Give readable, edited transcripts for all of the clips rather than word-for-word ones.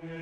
Today's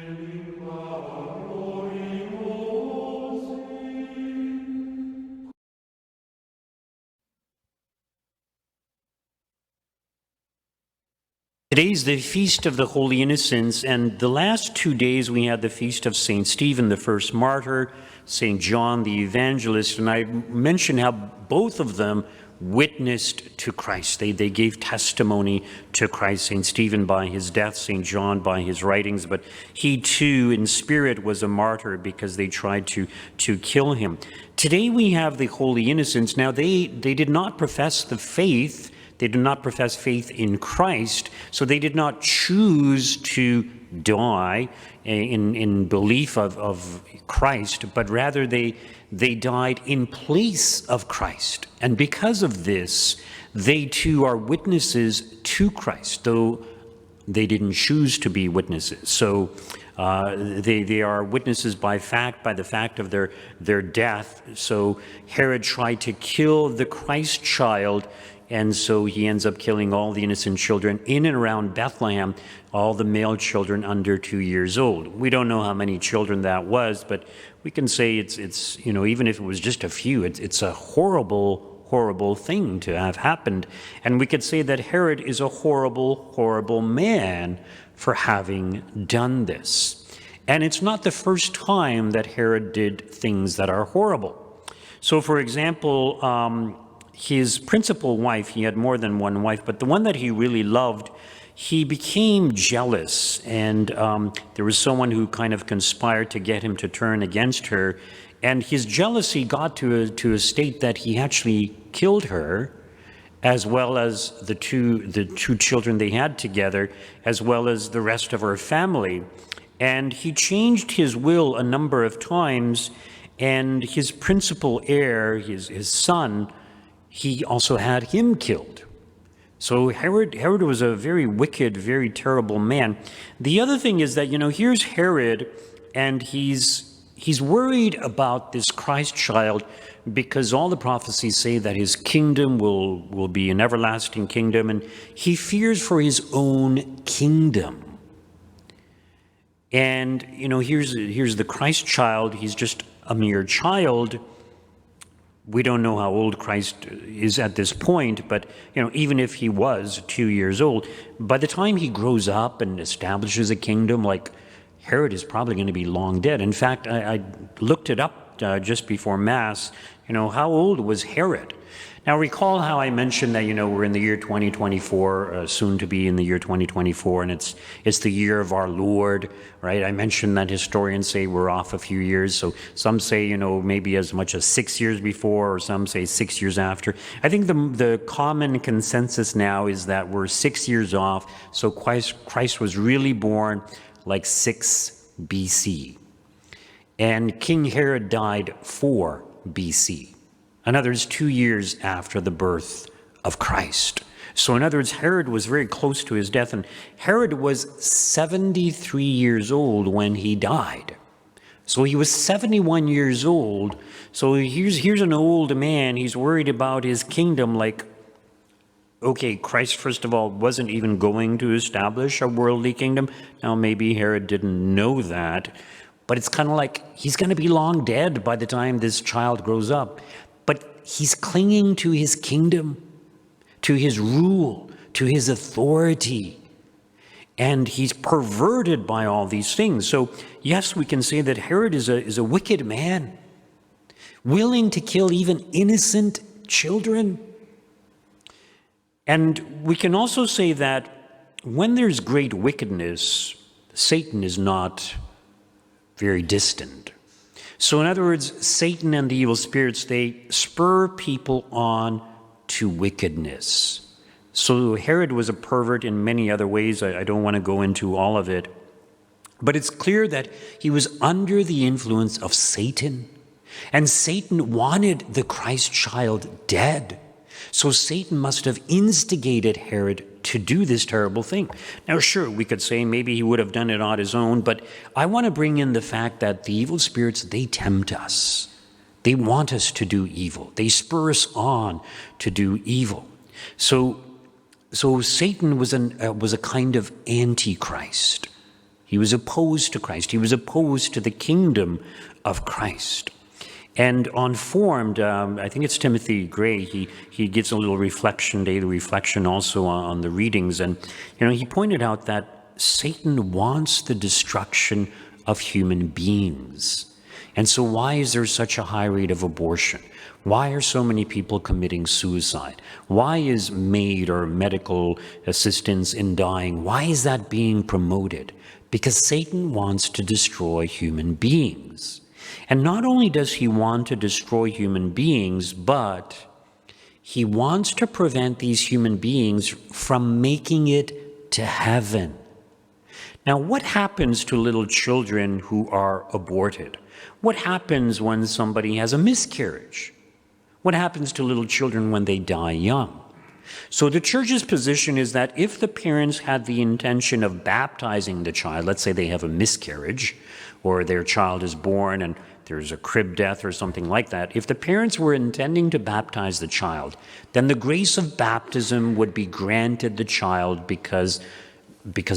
the Feast of the Holy Innocents, and the last 2 days we had the Feast of St. Stephen, the first martyr, St. John the Evangelist, and I mentioned how both of them witnessed to Christ. They gave testimony to Christ, St. Stephen by his death, St. John by his writings, but he too in spirit was a martyr because they tried to kill him. Today we have the Holy Innocents. Now they did not profess the faith. They did not profess faith in Christ, so they did not choose to die in belief of Christ, but rather they died in place of Christ. And because of this, they too are witnesses to Christ, though they didn't choose to be witnesses. So they are witnesses by the fact of their death. So Herod tried to kill the Christ child, and so he ends up killing all the innocent children in and around Bethlehem, all the male children under 2 years old. We don't know how many children that was, but we can say it's even if it was just a few, it's a horrible thing to have happened. And we could say that Herod is a horrible man for having done this. And it's not the first time that Herod did things that are horrible. So for example, his principal wife, he had more than one wife, but the one that he really loved, he became jealous, and there was someone who kind of conspired to get him to turn against her, and his jealousy got to a state that he actually killed her, as well as the two children they had together, as well as the rest of her family. And he changed his will a number of times, and his principal heir, his son, he also had him killed. So Herod was a very wicked, very terrible man. The other thing is that, here's Herod, and he's worried about this Christ child because all the prophecies say that his kingdom will be an everlasting kingdom, and he fears for his own kingdom. And, here's the Christ child. He's just a mere child. We don't know how old Christ is at this point, but even if he was 2 years old, by the time he grows up and establishes a kingdom, like Herod is probably going to be long dead. In fact, I looked it up just before Mass. How old was Herod? Now recall how I mentioned that we're in the year 2024, soon to be in the year 2024, and it's the year of our Lord, right? I mentioned that historians say we're off a few years. So some say maybe as much as 6 years before, or some say 6 years after. I think the common consensus now is that we're 6 years off. So Christ was really born like 6 BC, and King Herod died 4 BC. In other words, 2 years after the birth of Christ. So in other words, Herod was very close to his death, and Herod was 73 years old when he died. So he was 71 years old. So here's an old man. He's worried about his kingdom. Like, okay, Christ, first of all, wasn't even going to establish a worldly kingdom. Now, maybe Herod didn't know that, but it's kind of like he's going to be long dead by the time this child grows up. But he's clinging to his kingdom, to his rule, to his authority. And he's perverted by all these things. So, yes, we can say that Herod is a wicked man, willing to kill even innocent children. And we can also say that when there's great wickedness, Satan is not very distant. So in other words, Satan and the evil spirits, they spur people on to wickedness. So Herod was a pervert in many other ways. I don't want to go into all of it. But it's clear that he was under the influence of Satan. And Satan wanted the Christ child dead. So Satan must have instigated Herod to do this terrible thing. Now, sure, we could say maybe he would have done it on his own, but I want to bring in the fact that the evil spirits, they tempt us. They want us to do evil. They spur us on to do evil. So Satan was a kind of antichrist. He was opposed to Christ. He was opposed to the kingdom of Christ. And on Formed, I think it's Timothy Gray, he gives a little reflection, daily reflection also on the readings. And, he pointed out that Satan wants the destruction of human beings. And so why is there such a high rate of abortion? Why are so many people committing suicide? Why is maid or medical assistance in dying? Why is that being promoted? Because Satan wants to destroy human beings. And not only does he want to destroy human beings, but he wants to prevent these human beings from making it to heaven. Now, what happens to little children who are aborted? What happens when somebody has a miscarriage? What happens to little children when they die young? So the church's position is that if the parents had the intention of baptizing the child, let's say they have a miscarriage, or their child is born and there's a crib death or something like that, if the parents were intending to baptize the child, then the grace of baptism would be granted the child because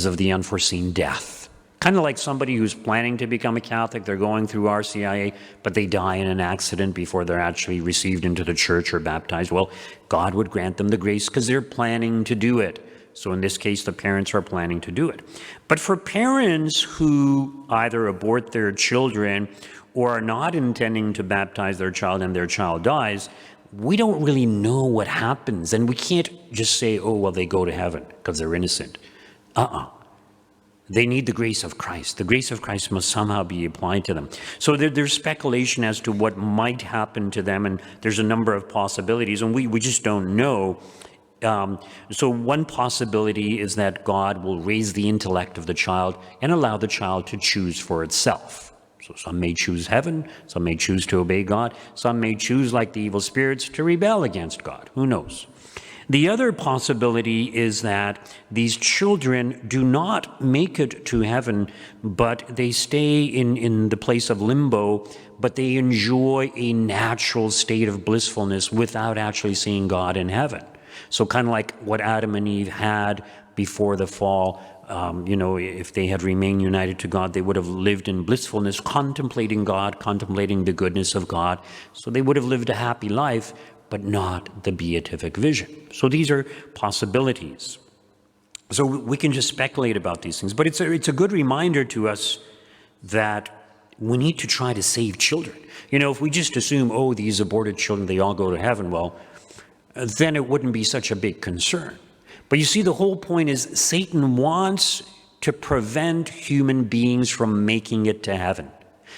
of the unforeseen death. Kind of like somebody who's planning to become a Catholic, they're going through RCIA, but they die in an accident before they're actually received into the church or baptized. Well, God would grant them the grace because they're planning to do it. So in this case, the parents are planning to do it. But for parents who either abort their children or are not intending to baptize their child and their child dies, we don't really know what happens. And we can't just say, oh, well, they go to heaven because they're innocent. They need the grace of Christ. The grace of Christ must somehow be applied to them. So there's speculation as to what might happen to them, and there's a number of possibilities, and we just don't know. So one possibility is that God will raise the intellect of the child and allow the child to choose for itself. So some may choose heaven, some may choose to obey God, some may choose, like the evil spirits, to rebel against God. Who knows? The other possibility is that these children do not make it to heaven, but they stay in the place of limbo, but they enjoy a natural state of blissfulness without actually seeing God in heaven. So kind of like what Adam and Eve had before the fall. If they had remained united to God, they would have lived in blissfulness, contemplating God, contemplating the goodness of God. So they would have lived a happy life, but not the beatific vision. So these are possibilities. So we can just speculate about these things, but it's a good reminder to us that we need to try to save children. If we just assume, oh, these aborted children, they all go to heaven, well, then it wouldn't be such a big concern. But you see, the whole point is Satan wants to prevent human beings from making it to heaven.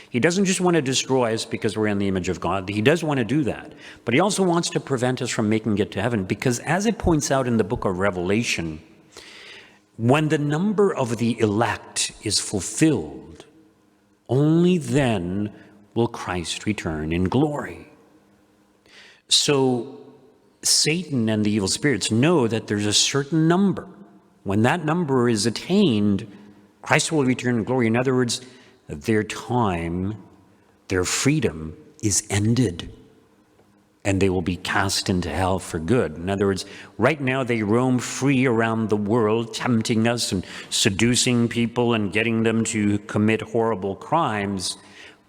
He doesn't just want to destroy us because we're in the image of God. He does want to do that. But he also wants to prevent us from making it to heaven because, as it points out in the book of Revelation, when the number of the elect is fulfilled, only then will Christ return in glory. So Satan and the evil spirits know that there's a certain number. When that number is attained, Christ will return in glory. In other words, their time, their freedom is ended, and they will be cast into hell for good. In other words, right now they roam free around the world, tempting us and seducing people and getting them to commit horrible crimes.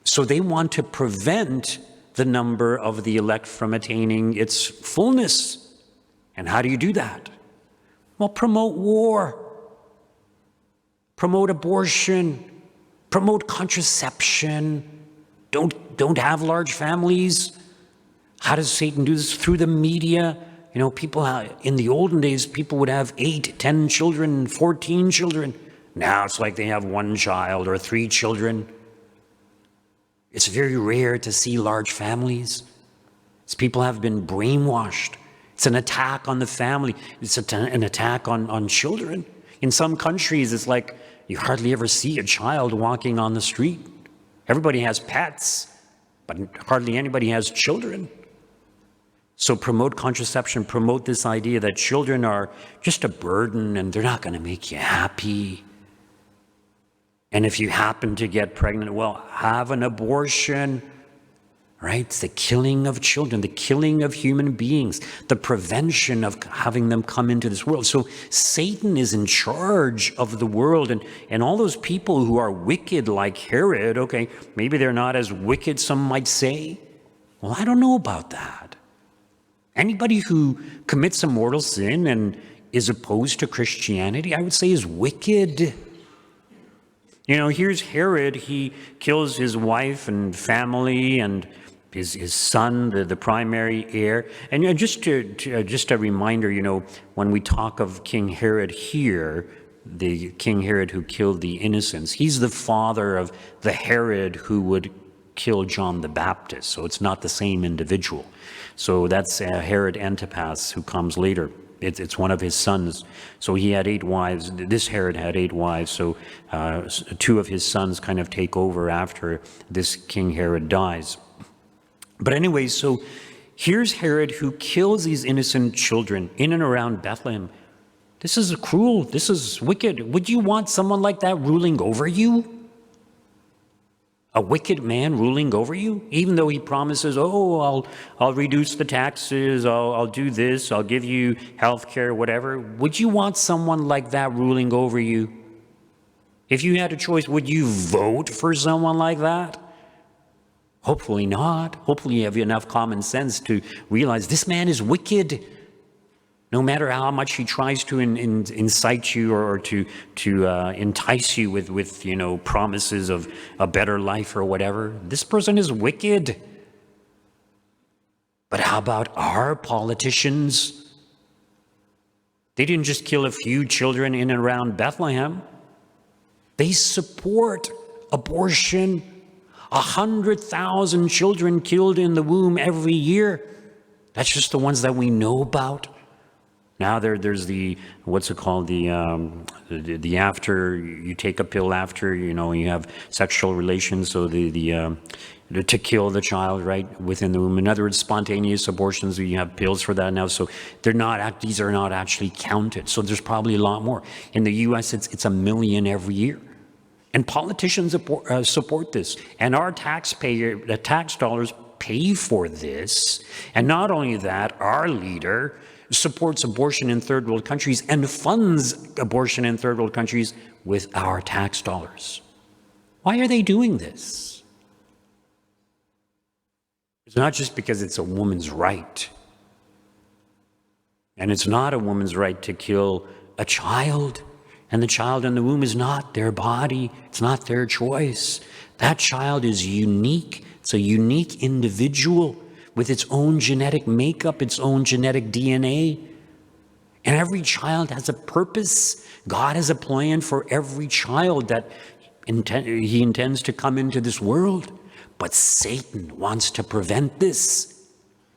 So they want to prevent the number of the elect from attaining its fullness. And how do you do that? Well, promote war, promote abortion, promote contraception. Don't have large families. How does Satan do this? Through the media. People in the olden days, people would have 8, 10 children, 14 children. Now it's like they have 1 child or 3 children. It's very rare to see large families. People have been brainwashed. It's an attack on the family. It's an attack on children. In some countries, it's like you hardly ever see a child walking on the street. Everybody has pets, but hardly anybody has children. So promote contraception, promote this idea that children are just a burden and they're not going to make you happy. And if you happen to get pregnant, well, have an abortion. right? It's the killing of children, the killing of human beings, the prevention of having them come into this world. So Satan is in charge of the world, and all those people who are wicked like Herod, okay, maybe they're not as wicked, some might say. Well, I don't know about that. Anybody who commits a mortal sin and is opposed to Christianity, I would say is wicked. You know, here's Herod. He kills his wife and family and his son, the primary heir. And just a reminder, you know, when we talk of King Herod here, the King Herod who killed the innocents, he's the father of the Herod who would kill John the Baptist. So it's not the same individual. So that's Herod Antipas who comes later. It's one of his sons. So he had 8 wives. This Herod had 8 wives. So 2 of his sons kind of take over after this King Herod dies. But anyway, so here's Herod who kills these innocent children in and around Bethlehem. This is cruel. This is wicked. Would you want someone like that ruling over you? A wicked man ruling over you, even though he promises, oh, I'll reduce the taxes, I'll do this, I'll give you health care, whatever. Would you want someone like that ruling over you? If you had a choice, would you vote for someone like that? Hopefully not. Hopefully you have enough common sense to realize this man is wicked. No matter how much he tries to incite you or to entice you with you know, promises of a better life or whatever, this person is wicked. But how about our politicians? They didn't just kill a few children in and around Bethlehem. They support abortion. 100,000 children killed in the womb every year. That's just the ones that we know about. Now there's the, what's it called, the after, you take a pill after, you know, you have sexual relations, so to kill the child, right, within the womb. In other words, spontaneous abortions, you have pills for that now, so these are not actually counted. So there's probably a lot more. In the U.S., it's 1 million every year. And politicians support this. And our the tax dollars pay for this. And not only that, our leader supports abortion in third world countries and funds abortion in third world countries with our tax dollars. Why are they doing this? It's not just because it's a woman's right. And it's not a woman's right to kill a child. And the child in the womb is not their body. It's not their choice. That child is unique. It's a unique individual with its own genetic makeup, its own genetic DNA. And every child has a purpose. God has a plan for every child that he intends to come into this world. But Satan wants to prevent this.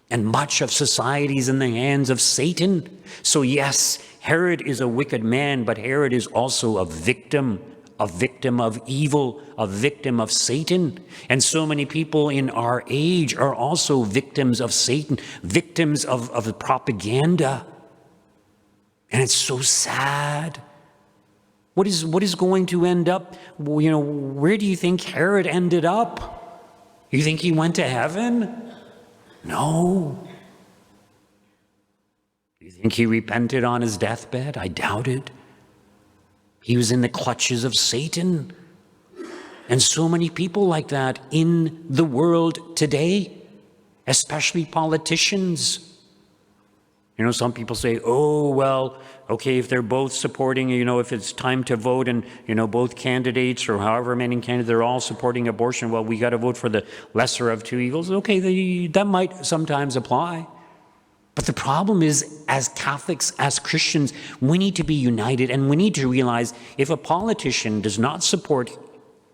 And much of society is in the hands of Satan. So yes, Herod is a wicked man, but Herod is also a victim of evil, a victim of Satan. And so many people in our age are also victims of Satan, victims of propaganda. And it's so sad. What is going to end up, you know, where do you think Herod ended up? You think he went to heaven? No. Do you think he repented on his deathbed? I doubt it. He was in the clutches of Satan. And so many people like that in the world today, especially politicians. You know, some people say, oh, well, okay, if they're both supporting, you know, if it's time to vote and, you know, both candidates or however many candidates, they're all supporting abortion, well, we got to vote for the lesser of two evils. Okay, that might sometimes apply. But the problem is, as Catholics, as Christians, we need to be united, and we need to realize if a politician does not support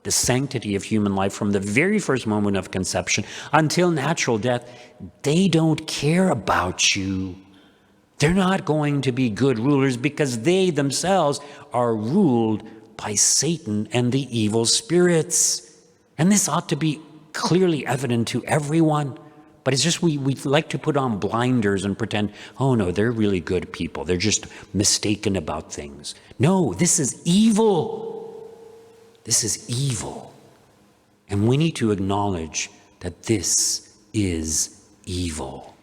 the sanctity of human life from the very first moment of conception until natural death, they don't care about you. They're not going to be good rulers because they themselves are ruled by Satan and the evil spirits. And this ought to be clearly evident to everyone. But it's just we like to put on blinders and pretend, oh no, they're really good people. They're just mistaken about things. No, this is evil. This is evil. And we need to acknowledge that this is evil.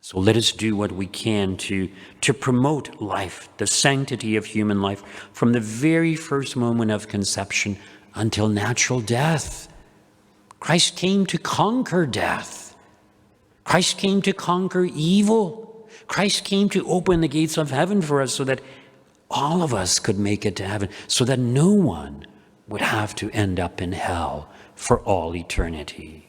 So let us do what we can to promote life, the sanctity of human life, from the very first moment of conception until natural death. Christ came to conquer death. Christ came to conquer evil. Christ came to open the gates of heaven for us so that all of us could make it to heaven, so that no one would have to end up in hell for all eternity.